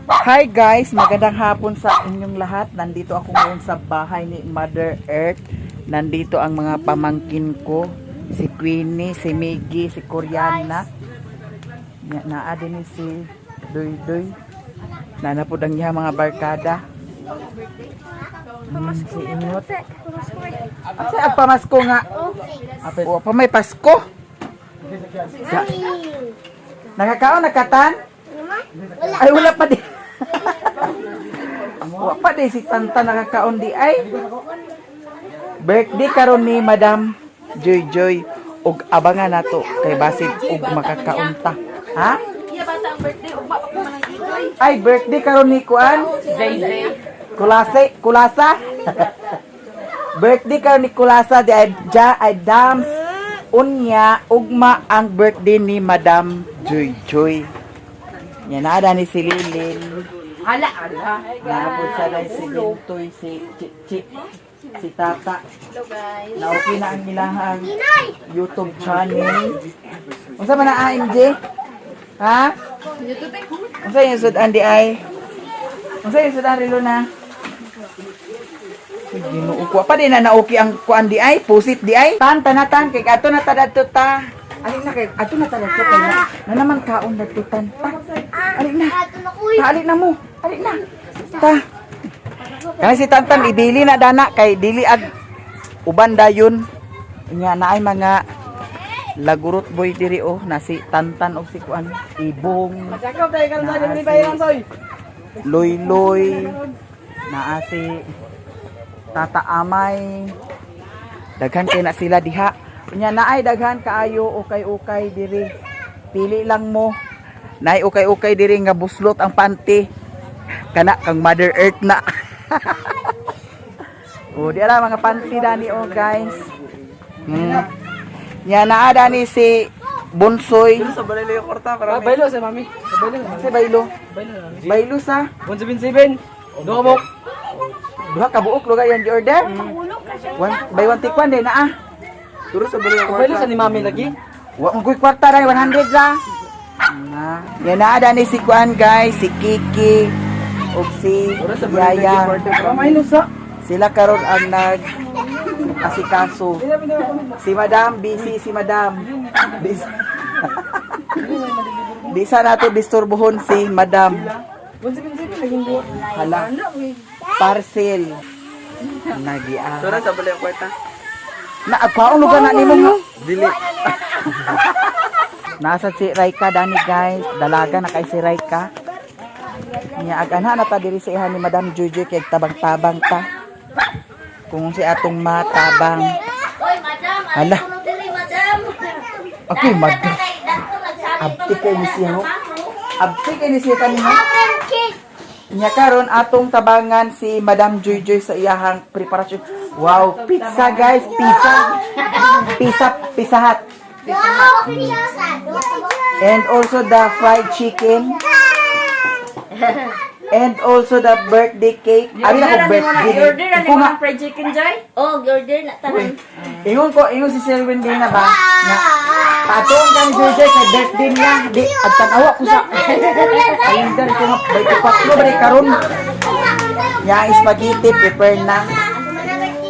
Hi guys, magandang hapon sa inyong lahat. Nandito ako ngayon sa bahay ni Mother Earth. Nandito ang mga pamangkin ko, si Queenie, si Miggy, si Koreana. Naa din si Doy Doy. Nanapod ang niya mga barkada. Si Inot. Asa ang pamasko nga? O pa may Pasko. Nakakaon nakatan? Ay wala pa din. Wala pa din si Tanta nakakaon di ay. Birthday karon ni Madam Joy Joy ug abangan nato kay basid ug makakaunta. Ha? Iya bata ang birthday ugma pa ko man Joy. Ay birthday karon ni Kuan. Zay. Kulasa. Birthday karon ni Kulasa di ay Dams unya ugma ang birthday ni Madam Joy Joy. Yan ada ni si Lilin. Hala. Naabot sa dahil si Bintoy, si Chichi, si Tata. Hello guys. Na-okay na ang ilahang YouTube channel. Unsa man na AMJ? Ha? YouTube eh. Unsa yung sudan di ay? Unsa yung sudan rilo na? Ginuuko pa din na na-okay ang kuan di ay, pusit di ay. Tanatan kay ato na tadto ta. Alin na kay ato na tadto kay na naman kaon dagtutan. Alin na. Alin na mo. Alin na. Ta. Kaya si Tantan idili na dana kay dili ag uban dayon. Nya naay mga lagurot boy diri oh na si Tantan og si kuan Ibong. Sakop dai kan sa Naa ni bayan soy. Loy naa si Tata Amay. Daghan kay na sila diha. Nya naay daghan kaayo ukay-ukay diri. Pili lang mo. Naay ukay-ukay diri nga buslot ang panty. Kana kang Mother Earth na. O di ara mga panty dani oh guys. Nya naa dani si Bonsoy. Sa balay yung kwarta para baylo sa mami. Si Baylo. Baylo sa 177. Duha mo. duha ka buok lugar yan di order. Buy one take one din na ah. Turo sa balay yung kwarta. Baylo sa ni mami lagi. Wa mo kwarta ra 100 ra. Na, yan na ada ni si Kuan guys, si Kiki ug si Yaya. Sila karon ang nag asikaso. Si Madam busy si Madam. Bisa nato disturbohon si Madam. Hala. Parcel. Nagiya. Turo sa balay yung kwarta. Na agpaon lugar na nimo nga. Dili. Nasa si Raika dani guys, dalaga na kay si Raika. Nya agana na ta diri sa ihan ni Madam Jojo kay tabang-tabang ta. Kung si atong matabang. Oy, madam, Hala. ano dili, madam? Okay, madam. Abti kay ni siya ho. Abti kay ni siya kanina. Nya karon atong tabangan si Madam Jojo sa iyahang preparasyon. Wow, pizza guys, pizza hut. Wow, And also the fried chicken. And also the birthday cake. Abi na ko birthday. Ko nga fried chicken Joy. Oh, order na tanan. ingon si Selwyn din na ba? Na patong kan Jojo kay birthday niya. Di agtanawa ko sa. Ayun dan ko bay patlo ba karon. Ya spaghetti prepare na.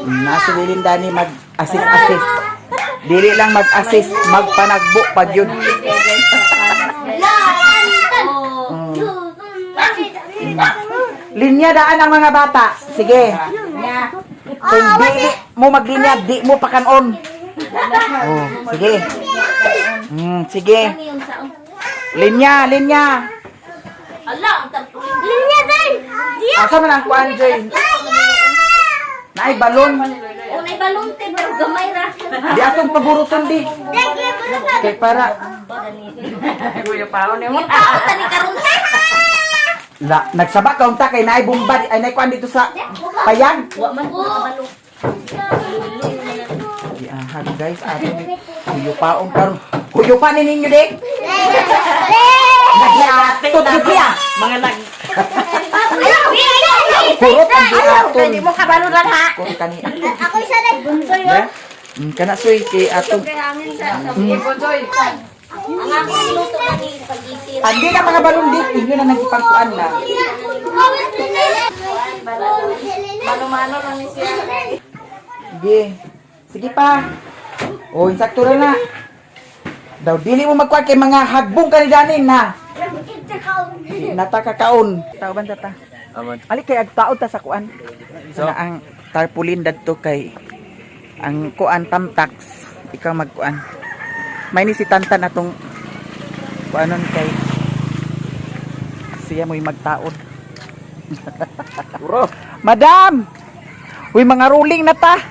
Nasa bilin dani mag-assist. Dili lang mag-assist, magpanagbo pag yun. Linya daan ang mga bata. Sige. Kung di mo maglinya, di mo pakanon. Oh, sige. Sige. Linya. Ala, linya day. Asa man ang kuan Joy? Naay balon. Oh, may balunte pero gamay ra. Di atong paburuton di. Kay para Kuya paon mo. Tani karon ta. nagsaba ka unta kay naay bomba ay naay kuan dito sa payag. Wa man ko kabalo. Diahan guys, ato ni kuyupaon karon. Kuyupa ni ninyo dik. Nagyatot siya. Mga nag Kurot ang diaton. Hindi mo kabalo lan ha. Kurot kani. Ako isa day bunsoy yo. Kana soy kay atong Ibon Joy. Ang akong luto na ni pag-itir. Andi na mga balon dito. Inyo na nagipagkuan na. Mano-mano lang ni siya. Sige. Sige pa. O, insakto na. Daw, dili mo magkuhan kay mga hagbong kanidanin na. Natakakaon. Tao ba tata? Aman. Ali kay agtaod ta sa kuan. So? Na ang tarpaulin dadto kay ang kuan tamtax. Ikaw magkuan. May ni si Tantan atong kuanon kay siya mo'y magtaod. Bro. Madam! Uy, mga ruling na ta!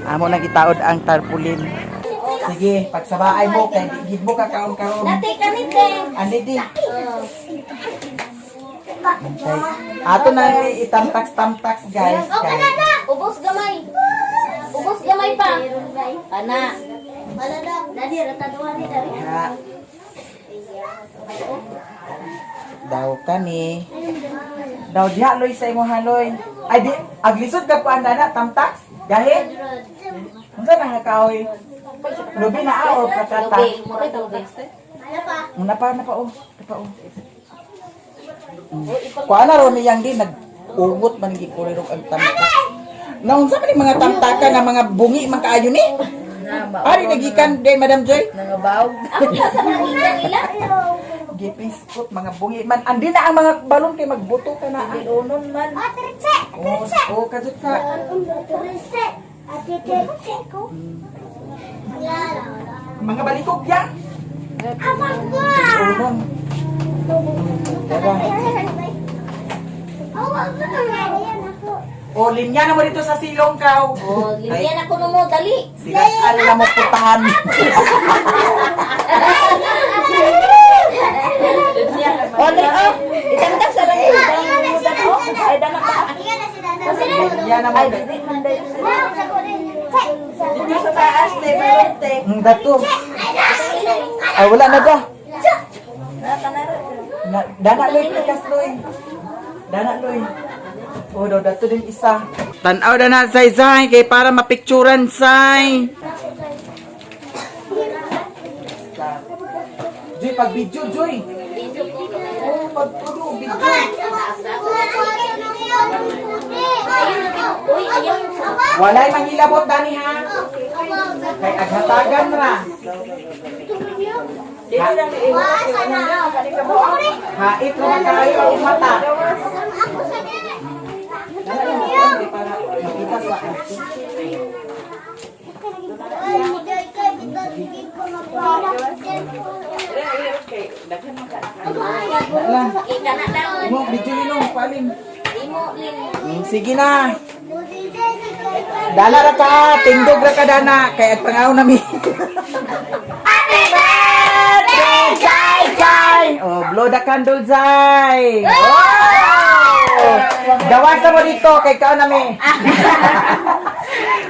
Amo nang itaod ang tarpaulin. Sige, pagsabaay mo, kay gid mo ka kaon-kaon. Dati kanit eh. Andi di. Okay. Ato na ni itamtax-tamtax, guys. Okay na na. Ubos gamay. Ubos gamay pa. Ana. Wala na. Dadi rata duha ni dari. Kaya, daw kani. Daw diha loy sa imo haloy. Ay di aglisod ka kuan na tamtax. Gahi. Unsa nang kaoy? Lubi na o katata. Lubi. Mura lubi. Una pa oh. Kuan na ron niyang din nag-ugot man gikuloy ro ang tamtax. Naunsa man ni mga tamtaka nga mga bungi man kaayo ni? Ari nagikan day Madam Joy. Nangabaw. Ang sa ilang ila. Gipiskot mga bungi man. Andi na ang mga balon kay magbuto ka na. Unon man. Oh, kadut ka. Mga balikog yan. Unon. O, linya na mo dito sa silong ka. Oh, linyan ako mo dali. Sigat na mo putahan. Oli, oh. Itangtak sa lang yung ay dana pa. Linya na mo. Dito sa taas, te, balon, te. Dato. Ay, wala na da. Dana loy, pikas loy. Dana loy. O, daw, dato din isa. Tanaw na say, kay para mapicturan, say. Joy, pag video, Joy. Oh, pag tulo, video. Uy, ayaw sa. Walay mangilabot, Dani, ha? Kay aghatagan ra. Dito lang ni Iwas. Hait mo kayo ang mata. Para makita sa Ika na lang. Imo, video nyo, palim. Imo lin. Sige na. Dala ra ka, tindog ra ka dana. Kaya pangaw nami. Happy birthday, Jai Jai! Oh, blow the candle, Jai! Oh! Dawasan mo dito, kay kao nami.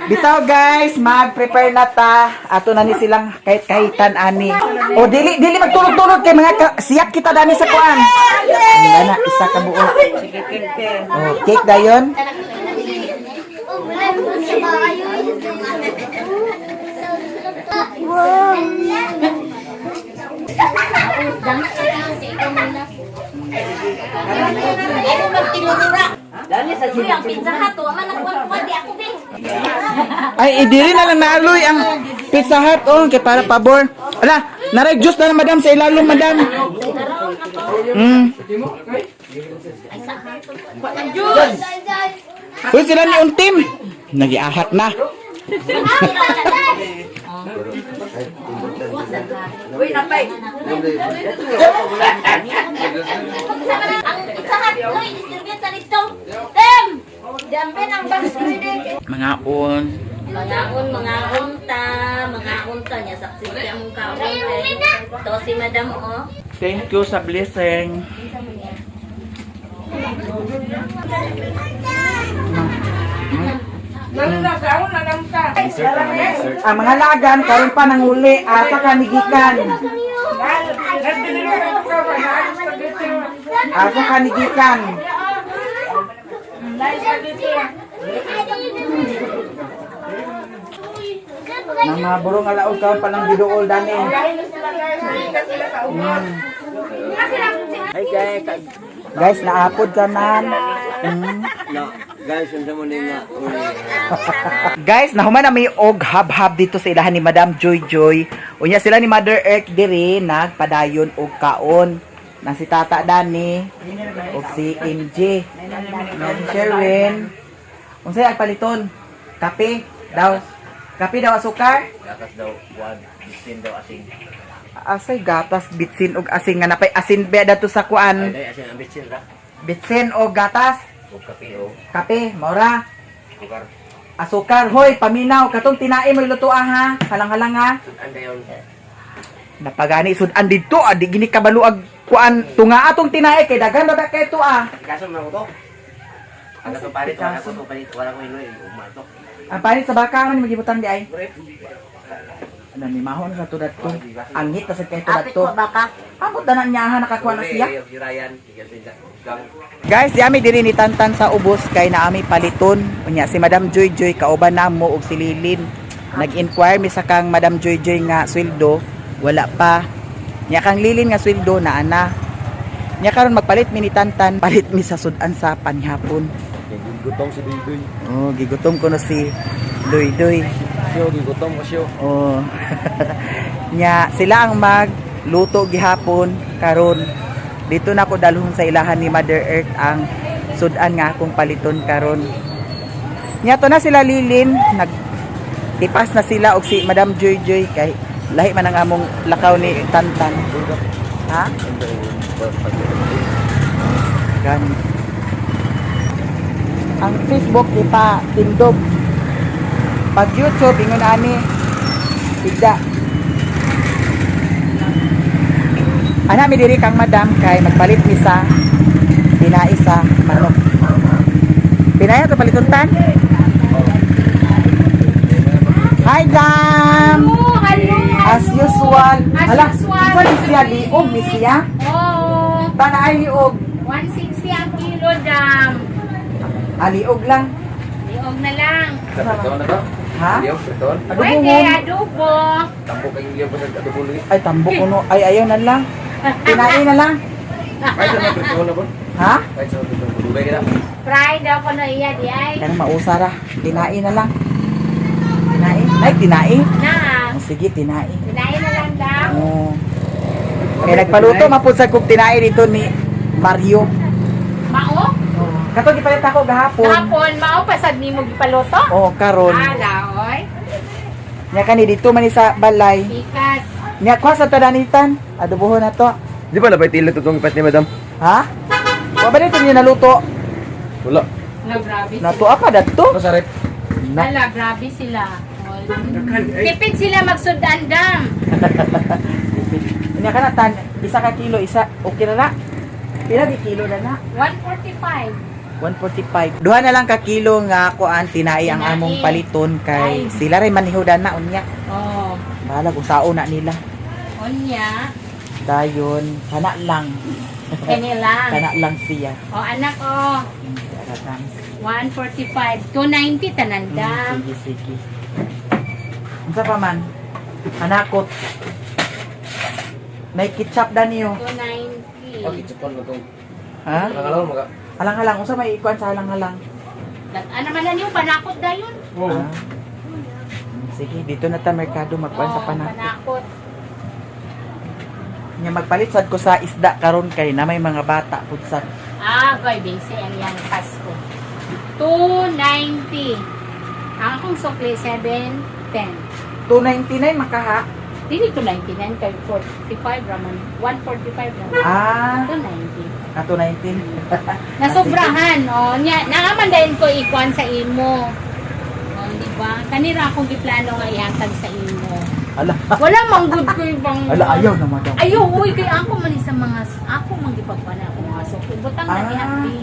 Bitaw guys, mag-prepare na ta. Ato na ni silang kahit-kahitan ani. O dili magtulog-tulog kay mga siyak kita dani sa kuan. Dana isa ka buo. Oh, cake dayon. Ano bang tinudura? Dali sa Uy, ang pizza hut, man nagkuhan di ako din. Ay, idiri na lang naaloy ang Pizza Hut oh, kay para pabor. Ala, naray juice na lang, madam sa ilalom, madam. Uy, sila ni Untim. Nagiahat na. Uy, napay. Ang pizza hut, uy, distribute sa dito. Tem! Dambe ng basuri. Mga on. Mga unta niya saksi siya mong kaon. To si madam oh. Thank you sa blessing. Ang mga lagan, karon pa nang uli, asa kanigikan. Asa kanigikan. Nang mga burong alaog ka palang giduol dani. Ay kay Guys, naapod ka man. no, guys, unsa mo ni nga. Guys, nahuman na may og hab-hab dito sa ilahan ni Madam Joy Joy. Unya sila ni Mother Earth diri nagpadayon og kaon. Nang si Tata Dani og si MJ. Nang si Sherwin. Unsay ang paliton? Kape daw. Kape daw asukar? Gatas daw, wag, bisin daw asing. Asay gatas bitsin og asing nga napay asin be dato sa kuan. Ay, asing ang bisin ra. Bitsin og gatas. O kape o, Kape, maura. lugar. Asukar, hoy, paminaw. Katong tinae mo iluto ha. Halang-halang ha. Anda yon. Napagani sudan dito, adi gini kabaluag kuan tunga atong tinae kay daghan ba kay to ah. Kaso mo to. Ang to palit, wala ko to palit, wala ko iloy, umato. Ang palit sa baka man magibutan di ay. Ano ni mahon sa tudad to. Angit ta sa kay tudad Apit to. ko baka. Amo tanan niya ha nakakuha na siya. Si Ryan, gang. Guys, di ami diri ni Tantan sa ubos kay naami paliton. Unya si Madam Joy Joy kauban namo og si Lilin. Nag-inquire mi sa kang Madam Joy Joy nga sweldo, wala pa. Nya kang Lilin nga sweldo naa na. Nya karon magpalit mi ni Tantan, palit mi sa sudan sa panghapon. Gigutom si Bibi. Oh, gigutom ko na si Doy Doy. Siyo, gigutom ko siyo. Oh. Nya sila ang magluto gihapon karon. Dito na ko dalhon sa ilahan ni Mother Earth ang sudan nga akong paliton karon. Nya to na sila Lilin, nagtipas na sila og si Madam Joy Joy kay lahi man ang among lakaw ni Tantan. Ha? Gani. Ang Facebook di pa tindog. Pag YouTube ingon ani tigda. Ana mi diri kang madam kay magpalit mi sa pinai sa manok. Pinaya to paliton tan? Hi Dam. Hello. As usual. As Hala, usual. ikaw ni siya liog ni siya. Oh, Tana ay liog. 160 ang kilo, dam. Aliog lang. Liog na lang. Beton na to? Ha? Liyo, beton. Pwede, Adubo. adobo. Tampo kay liyo pa sa adobo lagi. Ay tambo kuno. Ay ayaw na lang. Pinai na lang. Ay, sa beton na po. Ha? Ay, sa beton. Dugay kita. Fry daw ko na iya, di ay. Kanang mausara. Tinai na lang. Tinai. Ay, tinai. Na, Oh, sige, tinai. pinain na lang, dam. Oh. Kaya nagpaluto mapud sa kog tinai dito ni Mario. Mao? Kato gipalit ako gahapon. Hapon, mao pasad ni mo gipaluto? Oh, karon. Ala, oy. Nya kani dito man ni sa balay. Ikas. Nya kwa sa tadanitan. Adobohon na to. Di ba napay tila tutong ipat ni madam? Ha? Wa ba dito niya naluto? Wala. Na, grabe sila. Nato apa dadto? Masarap. Ala, grabe sila. Tipid sila magsudan, dam. Nya kana tan isa ka kilo isa okay na na. Pila di kilo na na? 145. 145. Duha na lang ka kilo nga kuan tinai ang Tinai. among paliton kay Ay. sila ray manihudan na unya. Oh, Bahala kung sao na nila. onya. Dayon kana lang. Kanilang. Kana lang siya. O, anak, oh. 145. 290 tanan, dam. Sige, sige. Unsa pa man? Anakot. May ketchup da niyo. 290. Pag-itsupan mo itong. Ha? Nakalaw mo ka. Halang-halang. Unsa may ikuan sa halang-halang? Ano man lang yung panakot da yun? Ah. Sige, dito na ta merkado magkuan sa panakot. Panakot. Nya magpalit sad ko sa isda karon kay na may mga bata pud sad. Ah, goy, base ang yang Pasko. 290. Ang akong sukli, 710. 299 makaha. Dili 299 kay 45 raman. 145 raman. Ah, 290. ato 19. Nasobrahan, oh. Naaman dahil ko ikuan sa imo. Oh, di ba? Kanira akong giplano nga ihatag sa imo. Ala, Wala mang good ko ibang... ala ayaw na madam. Ayaw, uy, kay ako man sa mga... Ako man gipagpana ako mga sukli. Butang na ni Happy.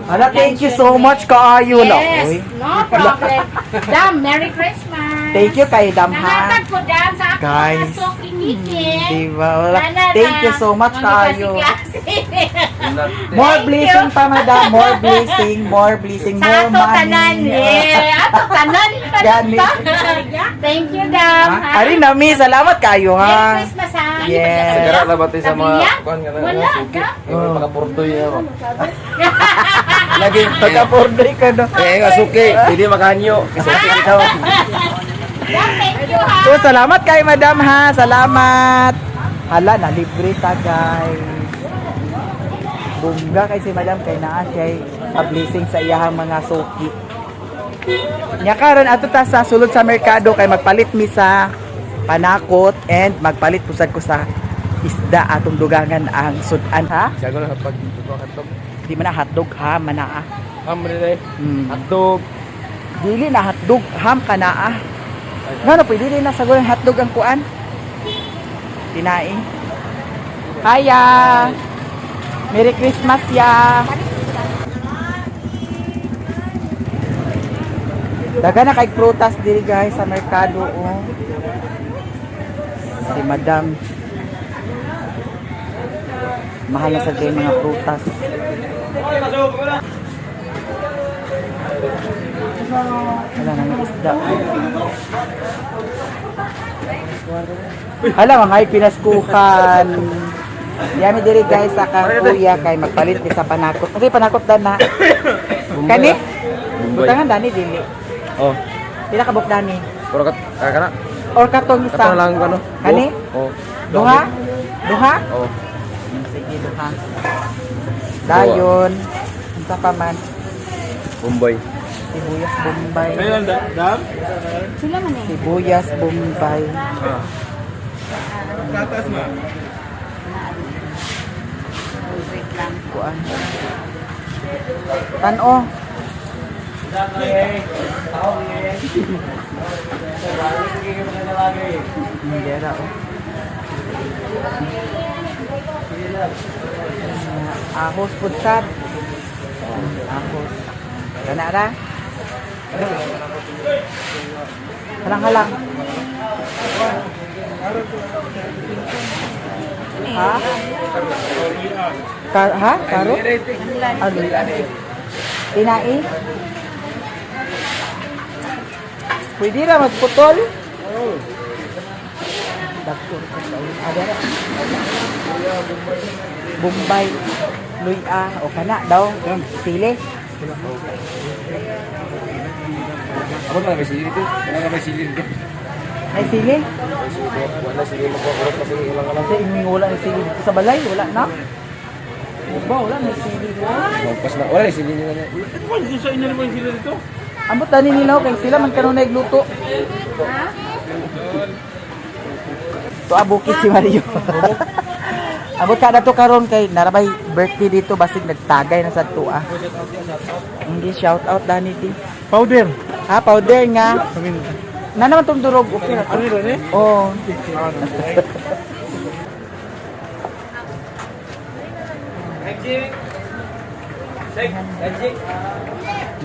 Ala, thank you so much kaayo la. Yes, Oy. no problem. Dam, Merry Christmas. Thank you kay Damha. Nangatag ko, Dam, sa akong Guys. mga suki. Diba? Wala. Thank you so much kaayo. Klase. blessing. More blessing pa, madam. More blessing, more blessing, Sa more ato tanan, money. Ato tanan. Gani. Thank you, Dam. ha? Ari nami, salamat kayo Merry ha. Christmas, ha? Yes. Sigara na ba tayo sa mga Tabiya? kuan nga na? Wala ka. Makapurdoy na ako. Lagi pagka-order ka no. Nga suki, hindi makanyo. Kasi ikaw. Dam, thank you, ha? So, salamat kay madam ha. Salamat. Hala, na libre ta guys. Bungga kay si madam kay naa siya blessing sa iyahang mga suki. Nya karon ato ta sa sulod sa merkado kay magpalit mi sa panakot and magpalit pusad ko sa isda atong dugangan ang sudan ha. Sago na pag hotdog. Di man na hotdog ha manaa. Hamre na hotdog. Dili na hotdog ham kanaa. Ngano pwede din na sagot ang hotdog ang kuan? Tinaing. Hiya. Merry Christmas ya. Daga na kay prutas diri guys sa merkado oh. Si madam. Mahal na sa kay mga prutas. Wala na ng isda. Hala, mga pinaskukan. Yami diri guys sa kuya kay magpalit ni sa panakot. Kasi panakot dan na. Kani? Butangan dani dili. Oh, Pila ka buk dani? pero kana. Or katong isa. Kato lang kano. Kani? Oh. Duha? Duha? Oh. Sige, duha. Dayon. Unsa pa man? Bombay. Sibuyas Bombay. dam? Sila man eh. Sibuyas Bombay. Katas na. Kuan. Tan-o. Ngira oh. Ahos putsat. Ahos. Kana ra? Halang-halang. Ha? Ha? Karo? Ano yan? Tinai? Pwede na magputol? Dakto. Ada na. Bombay. Luya. O kana daw. Sili. Ako na may sili dito. Wala may sili dito. May sili? Wala sili magkukurot kasi ilang alam. Kasi iming wala ng sili dito sa balay. Wala na. Ba, wala may sili dito. Pas na wala sili nila. Ambot tani nila kay sila man karon nagluto. To abukis si Mario. Ambot kada to karon kay narabay birthday dito basig nagtagay na sa tuwa. Hindi shout out dani di. Powder. Ha powder nga. Na naman tong durog okay na to. Oh.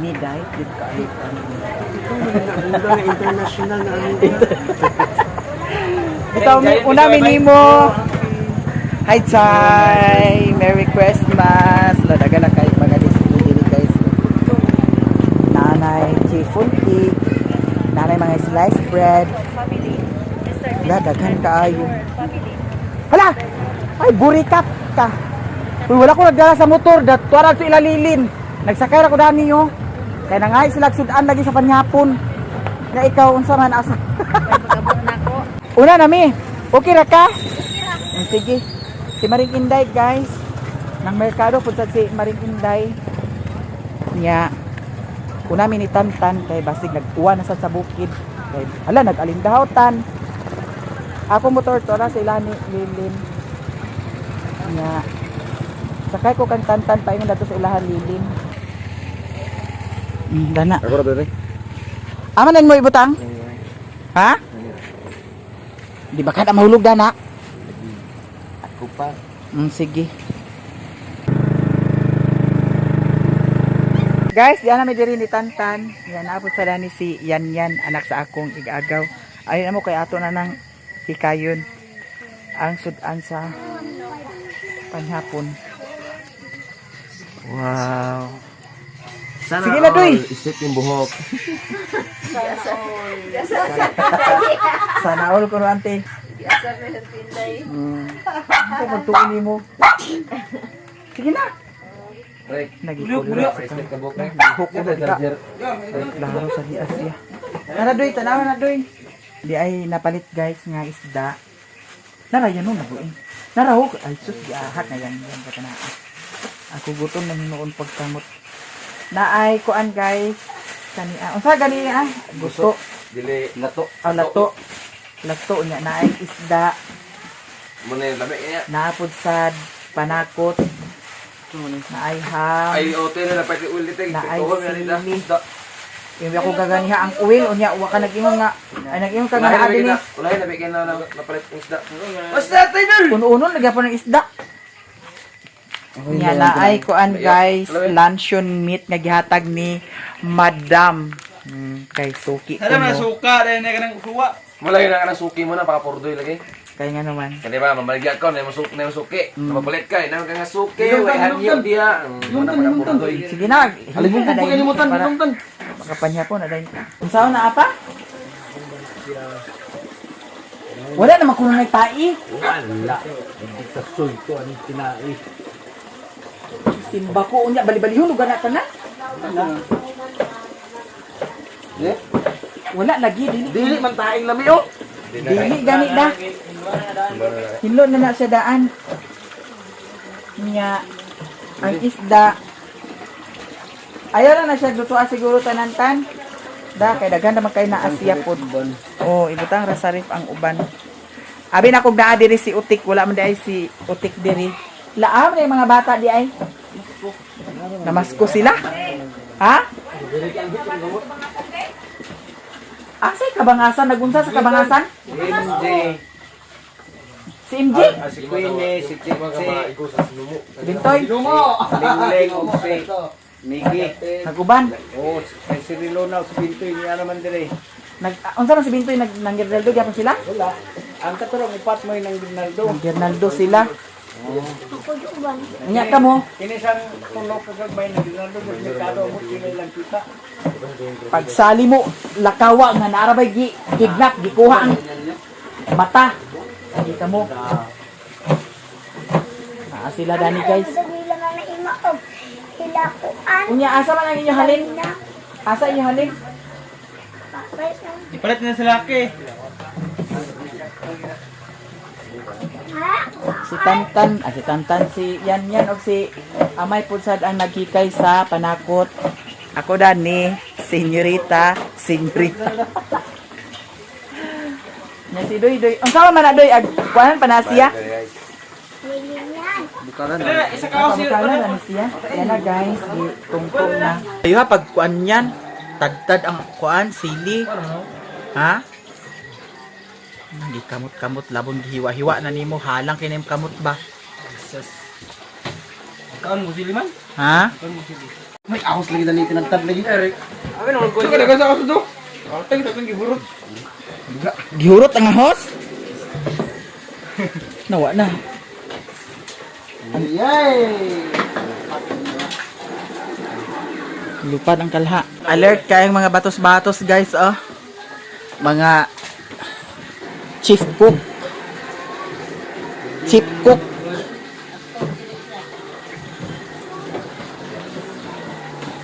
Ni dai dito ka international na ito una minimo. Hi Chai, Merry Christmas. Ladaga na kay mga display guys. Nanay chiffon cake, nanay mga sliced bread. Daghan kaayo. Hala! Ay burikap ka. Uy, wala ko nagdala sa motor, tuwara sa ilalilin. Nagsakay ako dani yo. Kaya nangay sila sudan lagi sa panyapon. Na ikaw unsa man asa? Una nami. Okay ra ka? Sige. Si Maring Inday guys. Nang merkado pud si Maring Inday. Nya. Una mi ni Tantan kay basig nagtuwa na sa bukid. Kay hala nag-alindahawtan. Ako motor to ra sa ilani lilin. Nya. Sakay ko kang Tantan pa ingon dato sa ilahan lilin. Dana. Ako ra dere. Aman nang mo ibutang? Ha? Di ba kada mahulog dana? Ako pa. Sige. Guys, diyan na may diri ni Tantan. Yan na po sa ni si Yan Yan, anak sa akong igagaw. Ayun na mo kay ato na ng hikayon. Ang sudan sa Panhapon. Wow. Sana Sige na, Doy. Isip yung buhok. Sana all ko no, ante. Ano magtuon mo? Sige na. Break. Nagikulo sa Isip ka buhok na. Hukok na ka. Laro sa di Asia. Tara doy, tanawa na doy. Di ay napalit guys nga isda. Nara yan no nabuin. Nara ho ay sus giahat na yan ka na. Ako gutom na noon pagkamot. Na ay kuan guys. Kani unsa gani gusto. Dili lato. Lato. Lato nya na ay isda. Muna yung labi niya. Naapod sad panakot. Na ay ham. Ay, ote na pati ulit eh. Na ay Tuhol na nila. sili. Yung ako gaganiha ang uwil unya wa ka nag-ingon nga. Ay nag-ingon ka nga Ulahin adin ni. na bigyan na napalit ng isda. Uno-uno nagyapon ng isda. Nya na ay kuan guys, luncheon meat nga gihatag ni Madam. Kay Suki. Ada man Kuno. suka dahil na kanang suwa. Malay na ka ng suki mo na, pakapurdoy lagi. Kay nga naman. Kasi ba, mamaligyan ko, na yung suki. Mapalit ka, na yung kang suki, way hanyo diya. Muna pakapurdoy. Sige na. Halibong ka dahil para makapanya po na dahil. Unsaon na apa? Wala naman kuno nagtai. Wala. Hindi ka sulto ang tinai. Simba ko unya bali-balihon lugar na tanan. Eh? Wala lagi dili. Dili man taing lami, oh. Dili gani da. Hinlo na na sa daan. Nya ang isda. Ayaw na siya lutuan siguro tanantan. Da kay daghan naman kay na Asia pod. Oh, ibutang rasarif ang uban. Abi na kog naa diri si Utik, wala man di si Utik diri. Laam na yung mga bata di ay. Namasko sila. Ha? Asay kabangasan nagunsa sa kabangasan? MJ. Si MJ? Si Queenie, si Chitsi. Bintoy? Lingling, si Miggy. Naguban? Oh, si Rilona, si Bintoy, niya naman dire. Unsa man si Bintoy nang Gernaldo gyapon sila? Wala. Ang katurang upat mo yung nang Ginaldo. Nang Gernaldo sila. Nya ka mo, Kinisang tulog ka kag may nang Ginaldo, mas merkado mo kinilang kita. pagsali mo lakawa nga naarabay kidnap gikuha ang mata. Hindi ka mo. Sila dani guys. Unya asa man ang inyong halin? Asa inyong halin? Ipalit na sa laki. Si Tantan, si Yan og si Amay Pudsad ang naghikay sa panakot. Ako dani, senyorita. Nya si Doy. Ang sama man na Doy ag kuan panasiya. Isa ka si Pagkala na siya. Yan na guys, tungtong na. Ayo ha pag kuan yan, tagtad ang kuan sili. Ha? Hindi kamot-kamot labon gihiwa-hiwa na nimo halang kinim kamot ba? Kaon mo sili man? Ha? May ahos lagi dali tinagtad lagi. Eric. Amin naman ko. Kada sa ahos do. Tag giburot. Gihurot ang ahos? Nawa na. Yay! Lupad ang kalha. Alert kayong mga batos-batos guys, oh. Mga chief cook.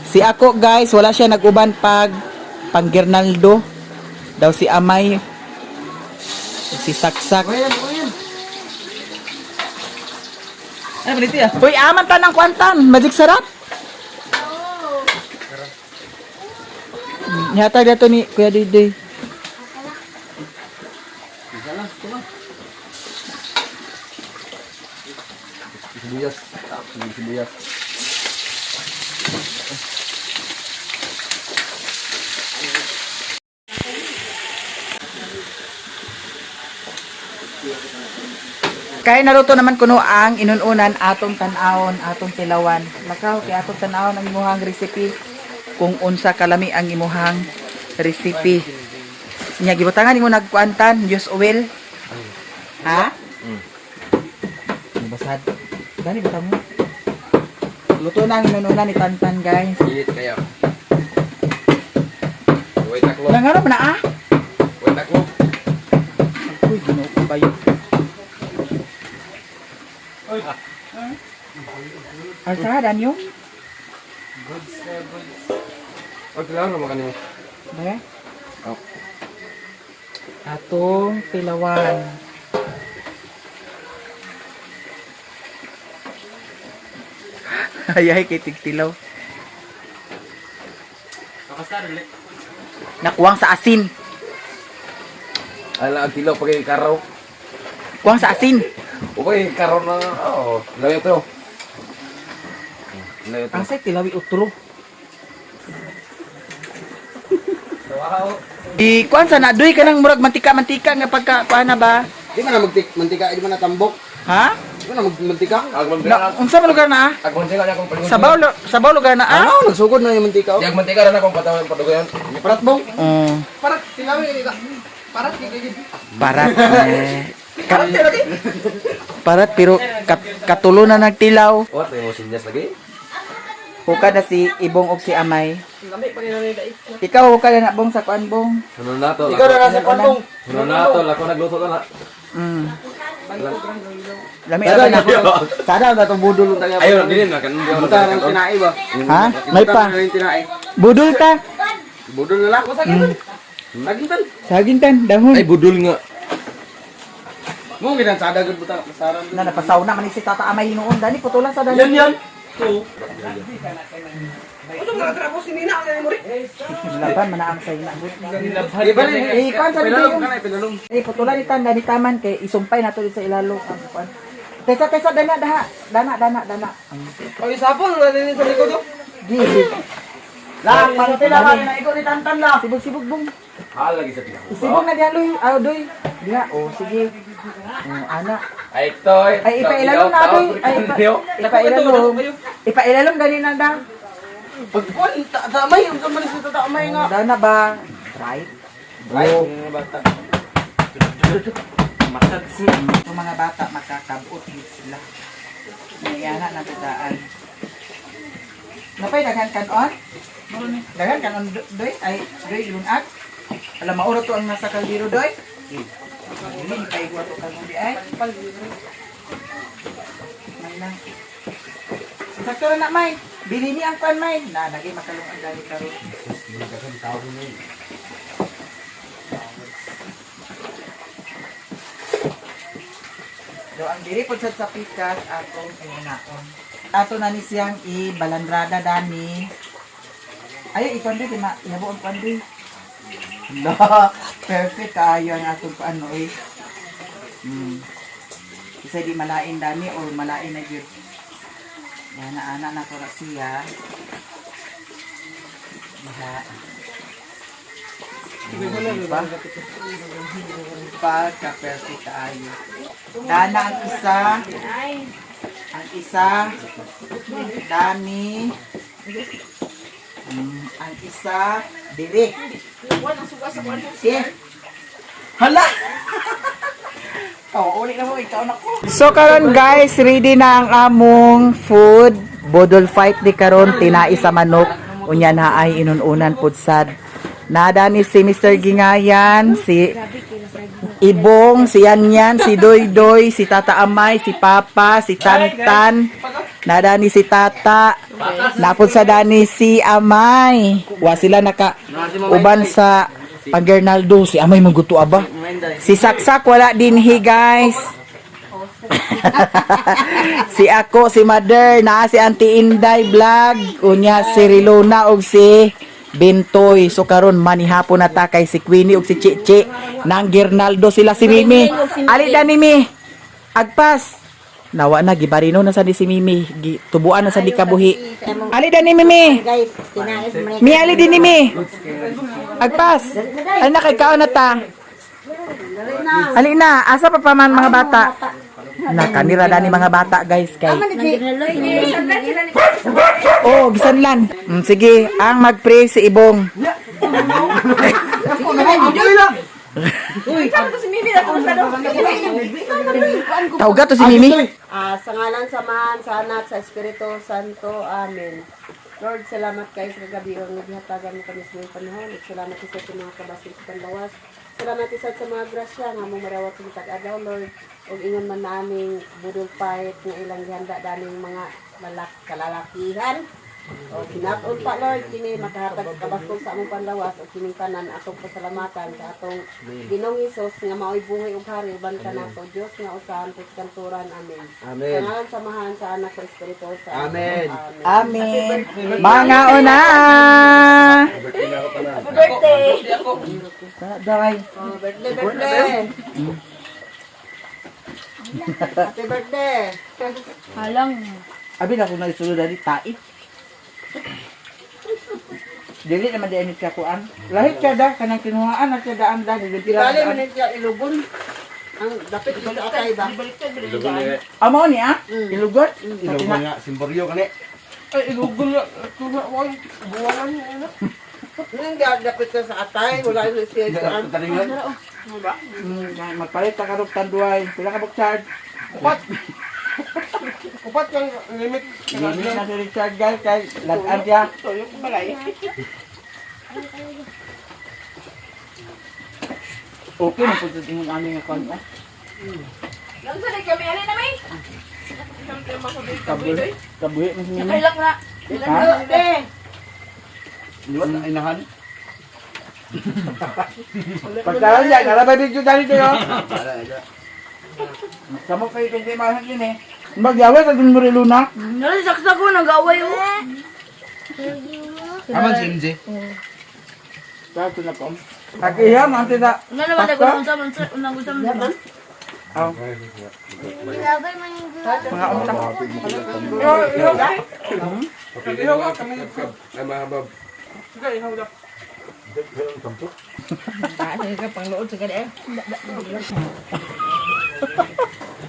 Si ako guys, wala siya nag-uban pang Gernaldo. Daw si Amay. Si Saksak. Ay, baliti ah. Uy, aman ta ng kwantan. Magic sarap. Nyata dito ni Kuya Didoy. Sibuyas. Kaya naluto naman kuno ang inununan atong tan-awon, atong tilawan. Lakaw kay atong tan-awon ang imuhang recipe kung unsa kalami ang imuhang recipe. Nya gibutangan imo nagkuantan, use oil. Ha? Basad. Dali ba mo? Luto na ang inununa ni Tantan, guys. Init kayo. Wait taklo. Nangarap na ah. Wait taklo. Uy, ginoo ko kayo. Alsahadan yun? Oh, kailangan na makanin mo. Ba? Oh. Atong tilawan. Ayay kay tigtilaw. Nakuwang sa asin. Ala, ang tilaw pag karaw. Kuwang sa asin. Okay, karaw na. Oo. Layo to. Layo to. Asay tilawi utro. Di kuan sa nadoy ka nang murag mantika-mantika nga pagka paana ba? Di man na mantika, di man na tambok. Ha? Di man na mantika. Agman Na, unsa man lugar na ah? Agman tinggal akong palingon. Sabaw lugar na ah? Ano, nagsugod na yung mantika. Di agman tinggal na akong patawan padugayan. Parat bong. Parat Tilawi nila. Parat gigit. parat parat pero katulo na nagtilaw. What? May mo sinyas lagi? Huka na si Ibong og si Amay. Ikaw huka na bong sa kuan bong. Ano na to? Ikaw na nasa pandong. Ano na to? Lako nagluto to na. Lami na na. Sada na to budol tayo. Ayun, dili na kanon. Buta ng tinai ba? Ha? May pa. Buta ng tinai. Budol ta. Budol na lang. Nagintan. Sagintan dahon. Ay, budol nga. Mo ginan sada gud buta saran. Na napasaw na man ni si Tata Amay hinuon dani putulan sa dani. Yan. Laban man ang say na. Di ba ni? Eh kuan sa Pinalong dito. ka na pinalong. Eh putulan ni tanda ni taman kay isumpay nato dito sa ilalo ang kuan. Tesa dana daha. Dana. Pag isapon na din sa likod do. Gigi. Lang pagtilawan na ikaw ni Tantan la. Sibog bong. Hal lagi sa pinako. Isibog na diha loy. Aw doy. Diha oh sige. Ana. Ay, toy. Ay ipailalom na doy. Ay ipailalom. Ipailalom gani na da. Pagkuan tamay yung man sa tamay nga. Dana ba? Right. Ay, bata. Yung mga bata makakabot sila. Mayana na tudaan. Napay daghan kanon? Daghan kanon doy ay doy lunag. Alam mauro to ang nasa kaldero doy. Dili kay gwa to kanon di ay. May na. Sakto na may. Bili ni ang pan may. Na lagi makalung ang dali karon. Do ang diri pod sa pikas atong iunaon. Ato na ni siyang ibalandrada dani. Ayo ikon di ihabuon kon di. No, perfect kaayo ang atong paano eh. Isa di malain dani or malain na gyud. Yan ana na to siya. Diba? Pagka-perfect kaayo. Dana ang isa. Ang isa. Dami. Ang isa. Diri. Okay. Hala! Oh, uli na mo. Ikaw na ko. So karon guys, ready na ang among food. Bodol fight di karon tinai sa manok. Unya na ay inununan pud sad. Nada ni si Mr. Gingayan, si Ibong, si Yanyan, si Doydoy, si Tata Amay, si Papa, si Tantan. Nada ni si Tata. Napod sa dani si Amay. Wa sila naka uban sa Pag-Gernaldo. Si Amay maguto aba. Si Saksak wala dinhi guys. Si ako, si Mother, naa si Auntie Inday vlog. Unya si Rilona og si Bintoy. So karon manihapon na ta kay si Queenie ug si Chichi nang Gernaldo sila si Mimi. Ali da ni Mi. Agpas. Nawa na gibarino na sa di si Mimi. Tubuan na sa di kabuhi. Ali da ni Mimi. Guys, tinais mo Mi ali din ni Mi. Agpas. Ay na kay kaon na ta. Ali na, asa pa paman mga bata? Nakanira da ni mga bata guys kay. Oh, gisanlan. Sige, ang mag-pray si Ibong. Saan ko si Mimi na kung saan Tawag to si Mimi. Sa ngalan, samahan, sa anak, sa Espiritu Santo. Amen. Lord, salamat kayo sa gabi ang naghihatagan mo kami sa mga panahon. At salamat isa sa mga kabasin sa panlawas. Salamat isa sa mga grasya nga mong marawat sa tag-adaw, Lord. O ingon man naming budol pahit nga ilang gihanda daming mga kalalakihan. O kinatun pa, Lord, kini makahatag kabastos sa among panlawas o kining tanan atong pasalamatan sa atong Ginoong Hesus nga mao'y buhay ug hari uban ka nato Dios nga usahan sa kanturan. Amen. Amen. Sa samahan sa anak sa Espiritu Santo. Amen. Amen. Mga una. Happy birthday! Daray. Oh, birthday! Happy birthday! Halang. Abi na ko na isulod dali tait. Dili naman di anit kakuan. Lahit siya da kanang kinuhaan at siya daan da dili tira. Bali man siya ilubon. Ang dapat ito atay ba? Amo ni ah? Ilugot? Ilugon nga, simboryo kani. Ay ilugot na. Tuna wala buwangan ni ana. Nang dapat ka sa atay, wala yung siya. Taringan. Magpalit ta karog tanduay. Pila ka bukchard? Upat kang limit. Limit na si Richard guys kay lagan siya. Okay na po sa tingin aming akon. Lang sa kami alin na may. Kabuhi mo si Mimi. Kailak na. Ha? Liwat na inahan. Pagkaroon yan, narabay video dali tayo. Sama kayo kasi mahal yun eh. Magyaway ka dun mo rin luna. Nala saksa ko nag-away mo. Aman si MJ. Saan na po? Kakiham, ang tita. Nga naman ako nang sama unang gusto mo naman. Aw. Mga umtang. Ay mahabab.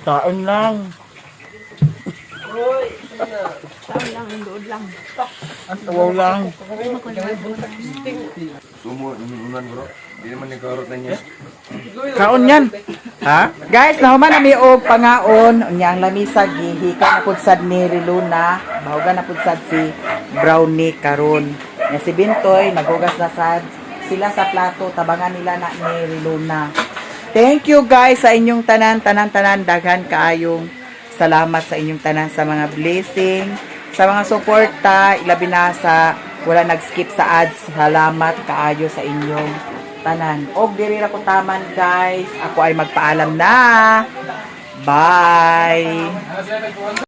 Taon lang. Ang tawaw lang. Sumo unan bro. Di naman ni karot na niya. Kaon yan. Ha? Guys, nahuman na may og pangaon. Unya ang lamisa gihika na pud sad ni Riluna. Bahugan na pud sad si Brownie karon. Nga si Bintoy naghugas na sad sila sa plato tabangan nila na ni Riluna. Thank you guys sa inyong tanan daghan kaayong salamat sa inyong tanan sa mga blessing, sa mga suporta, ilabi na sa wala nag-skip sa ads. Salamat kaayo sa inyong tanan. Og diri ra ko taman guys. Ako ay magpaalam na. Bye.